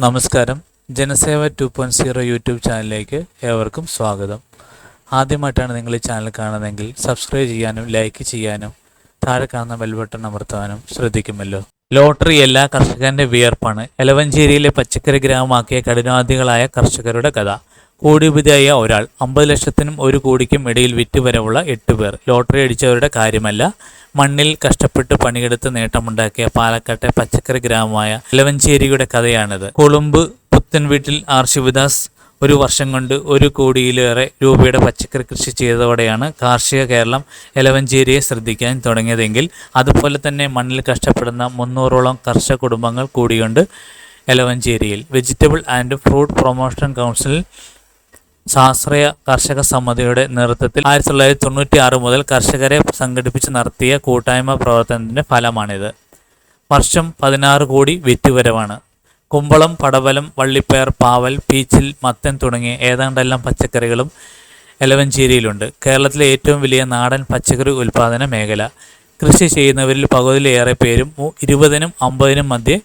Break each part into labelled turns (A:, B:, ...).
A: നമസ്കാരം. ജനസേവ 2.0 യൂട്യൂബ് ചാനലിലേക്ക് ഏവർക്കും സ്വാഗതം. ആദ്യമായിട്ടാണ് നിങ്ങൾ ഈ ചാനൽ കാണുന്നതെങ്കിൽ സബ്സ്ക്രൈബ് ചെയ്യാനും ലൈക്ക് ചെയ്യാനും താഴെ കാണുന്ന ബെൽ ബട്ടൺ അമർത്താനും ശ്രദ്ധിക്കുമല്ലോ. ലോട്ടറി എല്ലാ കർഷകന്റെ വിയർപ്പാണ്. എലവഞ്ചേരിയിലെ പച്ചക്കറി ഗ്രാമമാക്കിയ കഠിനാധികളായ കർഷകരുടെ കഥ. കോടിപതിയായ ഒരാൾ 50 ലക്ഷത്തിനും 1 കോടിക്കും ഇടയിൽ വിറ്റുവരവുള്ള 8 പേർ. ലോട്ടറി അടിച്ചവരുടെ കാര്യമല്ല, മണ്ണിൽ കഷ്ടപ്പെട്ട് പണിയെടുത്ത് നേട്ടമുണ്ടാക്കിയ പാലക്കാട്ടെ പച്ചക്കറി ഗ്രാമമായ എലവഞ്ചേരിയുടെ കഥയാണിത്. കൊളുമ്പ് പുത്തൻ വീട്ടിൽ ആർ ശിവദാസ് 1 വർഷം കൊണ്ട് 1 കോടിയിലേറെ രൂപയുടെ പച്ചക്കറി കൃഷി ചെയ്തതോടെയാണ് കാർഷിക കേരളം എലവഞ്ചേരിയെ ശ്രദ്ധിക്കാൻ തുടങ്ങിയതെങ്കിൽ അതുപോലെ തന്നെ മണ്ണിൽ കഷ്ടപ്പെടുന്ന 300ഓളം കർഷക കുടുംബങ്ങൾ കൂടിയുണ്ട് എലവഞ്ചേരിയിൽ. Vegetable and fruit promotion council സ്വാശ്രയ കർഷക സമിതിയുടെ നേതൃത്വത്തിൽ 1996 മുതൽ കർഷകരെ സംഘടിപ്പിച്ച് നടത്തിയ കൂട്ടായ്മ പ്രവർത്തനത്തിന്റെ ഫലമാണിത്. വർഷം 16 കോടി വിറ്റുവരവാണ്. കുമ്പളം, പടവലം, വള്ളിപ്പയർ, പാവൽ, പീച്ചിൽ, മത്തൻ തുടങ്ങിയ ഏതാണ്ടെല്ലാം പച്ചക്കറികളും എലവഞ്ചേരിയിലുണ്ട്. കേരളത്തിലെ ഏറ്റവും വലിയ നാടൻ പച്ചക്കറി ഉൽപ്പാദന മേഖല. കൃഷി ചെയ്യുന്നവരിൽ പകുതിയിലേറെ പേരും 20നും 50നും മധ്യേ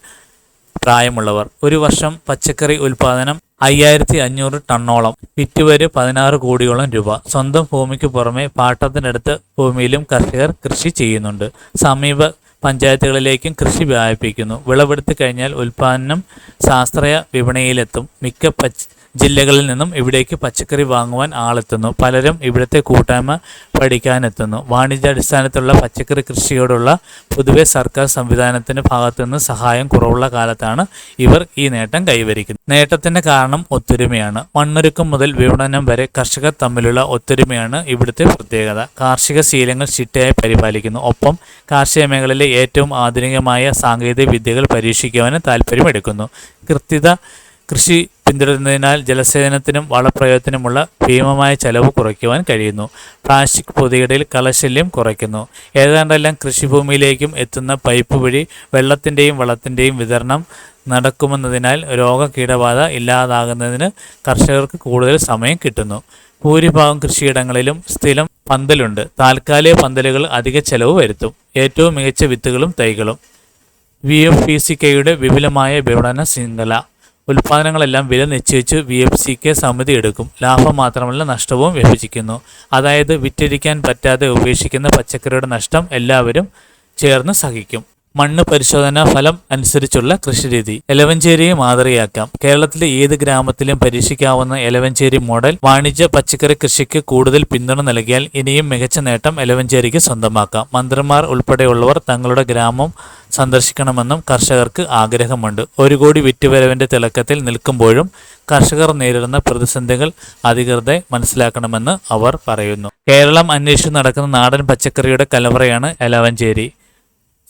A: പ്രായമുള്ളവർ. ഒരു വർഷം പച്ചക്കറി ഉൽപ്പാദനം 5500 ടണ്ണോളം. വിറ്റുവര് 16 കോടിയോളം രൂപ. സ്വന്തം ഭൂമിക്ക് പുറമെ പാട്ടത്തിനടുത്ത് ഭൂമിയിലും കർഷകർ കൃഷി ചെയ്യുന്നുണ്ട്. സമീപ പഞ്ചായത്തുകളിലേക്കും കൃഷി വ്യാപിപ്പിക്കുന്നു. വിളവെടുത്ത് കഴിഞ്ഞാൽ ഉൽപ്പാദനം ശാസ്ത്രീയ വിപണിയിലെത്തും. മിക്ക ജില്ലകളിൽ നിന്നും ഇവിടേക്ക് പച്ചക്കറി വാങ്ങുവാൻ ആളെത്തുന്നു. പലരും ഇവിടുത്തെ കൂട്ടായ്മ പഠിക്കാനെത്തുന്നു. വാണിജ്യാടിസ്ഥാനത്തിലുള്ള പച്ചക്കറി കൃഷിയോടുള്ള പൊതുവെ സർക്കാർ സംവിധാനത്തിന്റെ ഭാഗത്തുനിന്ന് സഹായം കുറവുള്ള കാലത്താണ് ഇവർ ഈ നേട്ടം കൈവരിക്കുന്നത്. നേട്ടത്തിന്റെ കാരണം ഒത്തൊരുമയാണ്. മണ്ണൊരുക്കം മുതൽ വിപണനം വരെ കർഷകർ തമ്മിലുള്ള ഒത്തൊരുമയാണ് ഇവിടുത്തെ പ്രത്യേകത. കാർഷിക ശീലങ്ങൾ ചിട്ടയായി പരിപാലിക്കുന്നു. ഒപ്പം കാർഷിക മേഖലയിലെ ഏറ്റവും ആധുനികമായ സാങ്കേതിക വിദ്യകൾ പരീക്ഷിക്കുവാനും താല്പര്യമെടുക്കുന്നു. കൃത്യത കൃഷി പിന്തുടരുന്നതിനാൽ ജലസേചനത്തിനും വളപ്രയോഗത്തിനുമുള്ള ഭീമമായ ചെലവ് കുറയ്ക്കുവാൻ കഴിയുന്നു. പ്ലാസ്റ്റിക് പൊതിയിടയിൽ കളശല്യം കുറയ്ക്കുന്നു. ഏതാണ്ടെല്ലാം കൃഷിഭൂമിയിലേക്കും എത്തുന്ന പൈപ്പ് വഴി വെള്ളത്തിൻ്റെയും വളത്തിൻ്റെയും വിതരണം നടക്കുമെന്നതിനാൽ രോഗകീടബാധ ഇല്ലാതാകുന്നതിന് കർഷകർക്ക് കൂടുതൽ സമയം കിട്ടുന്നു. ഭൂരിഭാഗം കൃഷിയിടങ്ങളിലും സ്ഥിരം പന്തലുണ്ട്. താൽക്കാലിക പന്തലുകൾ അധിക ചെലവ് വരുത്തും. ഏറ്റവും മികച്ച വിത്തുകളും തൈകളും. VFPCKയുടെ വിപുലമായ വിപണന ശൃംഖല. ഉൽപ്പാദനങ്ങളെല്ലാം വില നിശ്ചയിച്ച് VFCK സമിതി എടുക്കും. ലാഭം മാത്രമല്ല, നഷ്ടവും വിഭജിക്കുന്നു. അതായത് വിറ്റഴിക്കാൻ പറ്റാതെ ഉപേക്ഷിക്കുന്ന പച്ചക്കറിയുടെ നഷ്ടം എല്ലാവരും ചേർന്ന് സഹിക്കും. മണ്ണ് പരിശോധനാ ഫലം അനുസരിച്ചുള്ള കൃഷിരീതി. എലവഞ്ചേരിയെ മാതൃകയാക്കാം. കേരളത്തിലെ ഏത് ഗ്രാമത്തിലും പരീക്ഷിക്കാവുന്ന എലവഞ്ചേരി മോഡൽ വാണിജ്യ പച്ചക്കറി കൃഷിക്ക് കൂടുതൽ പിന്തുണ നൽകിയാൽ ഇനിയും മികച്ച നേട്ടം എലവഞ്ചേരിക്ക് സ്വന്തമാക്കാം. മന്ത്രിമാർ ഉൾപ്പെടെയുള്ളവർ തങ്ങളുടെ ഗ്രാമം സന്ദർശിക്കണമെന്നും കർഷകർക്ക് ആഗ്രഹമുണ്ട്. 1 കോടി വിറ്റുവരവിന്റെ തിളക്കത്തിൽ നിൽക്കുമ്പോഴും കർഷകർ നേരിടുന്ന പ്രതിസന്ധികൾ അധികൃതർ മനസ്സിലാക്കണമെന്ന് അവർ പറയുന്നു. കേരളം അന്വേഷിച്ച് നടക്കുന്ന നാടൻ പച്ചക്കറിയുടെ കലവറയാണ് എലവഞ്ചേരി.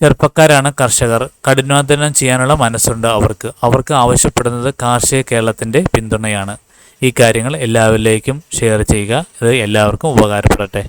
A: ചെറുപ്പക്കാരാണ് കർഷകർ. കഠിനാധ്വാനം ചെയ്യാനുള്ള മനസ്സുണ്ട് അവർക്ക് ആവശ്യപ്പെടുന്നത് കാർഷിക കേരളത്തിന്റെ പിന്തുണയാണ്. ഈ കാര്യങ്ങൾ എല്ലാവരിലേക്കും ഷെയർ ചെയ്യുക. ഇത് എല്ലാവർക്കും ഉപകാരപ്പെടട്ടെ.